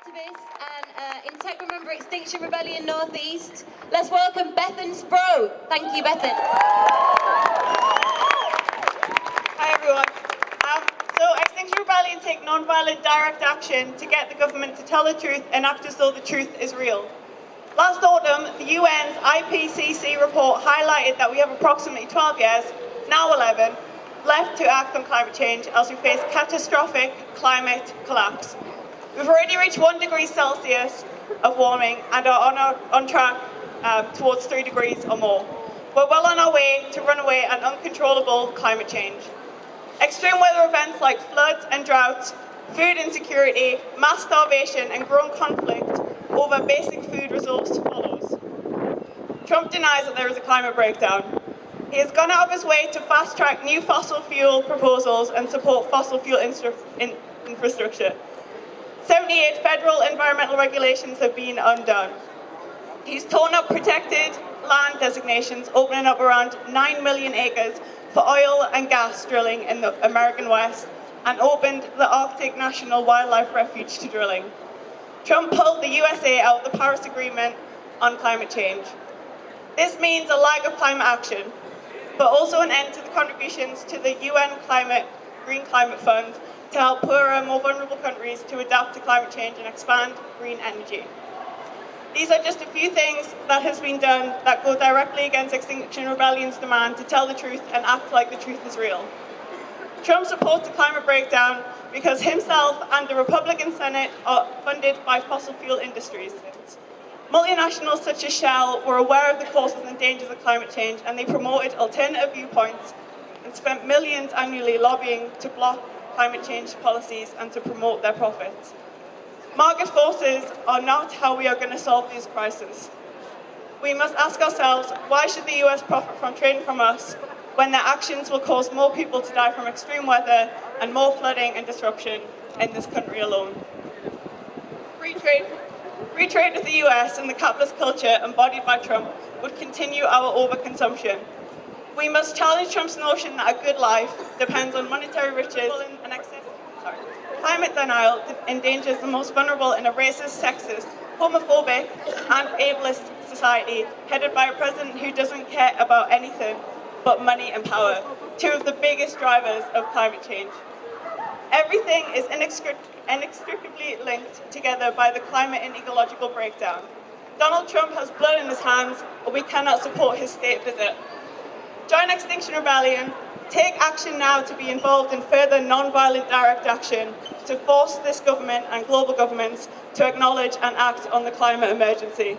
activist and integra member Extinction Rebellion North East. Let's welcome Bethan Spro. Thank you, Bethan. Hi everyone. So Extinction Rebellion take non-violent direct action to get the government to tell the truth and act as though the truth is real. Last autumn, the UN's IPCC report highlighted that we have approximately 12 years, now 11, left to act on climate change as we face catastrophic climate collapse. We've already reached 1 degree Celsius of warming and are on track towards 3 degrees or more. We're well on our way to runaway and uncontrollable climate change. Extreme weather events like floods and droughts, food insecurity, mass starvation and growing conflict over basic food resource follows. Trump denies that there is a climate breakdown. He has gone out of his way to fast-track new fossil fuel proposals and support fossil fuel infrastructure. 78 federal environmental regulations have been undone. He's torn up protected land designations, opening up around 9 million acres for oil and gas drilling in the American West, and opened the Arctic National Wildlife Refuge to drilling. Trump pulled the USA out of the Paris Agreement on climate change. This means a lack of climate action, but also an end to the contributions to the UN Green Climate Fund to help poorer, more vulnerable countries to adapt to climate change and expand green energy. These are just a few things that has been done that go directly against Extinction Rebellion's demand to tell the truth and act like the truth is real. Trump supports the climate breakdown because himself and the Republican Senate are funded by fossil fuel industries. Multinationals such as Shell were aware of the causes and dangers of climate change, and they promoted alternative viewpoints and spent millions annually lobbying to block climate change policies and to promote their profits. Market forces are not how we are going to solve these crises. We must ask ourselves, why should the US profit from trading from us when their actions will cause more people to die from extreme weather and more flooding and disruption in this country alone? Free trade with the US and the capitalist culture embodied by Trump would continue our overconsumption. We must challenge Trump's notion that a good life depends on monetary riches and excess. Climate denial endangers the most vulnerable in a racist, sexist, homophobic, and ableist society headed by a president who doesn't care about anything but money and power, two of the biggest drivers of climate change. Everything is inextricably linked together by the climate and ecological breakdown. Donald Trump has blood in his hands, but we cannot support his state visit. Join Extinction Rebellion. Take action now to be involved in further non-violent direct action to force this government and global governments to acknowledge and act on the climate emergency.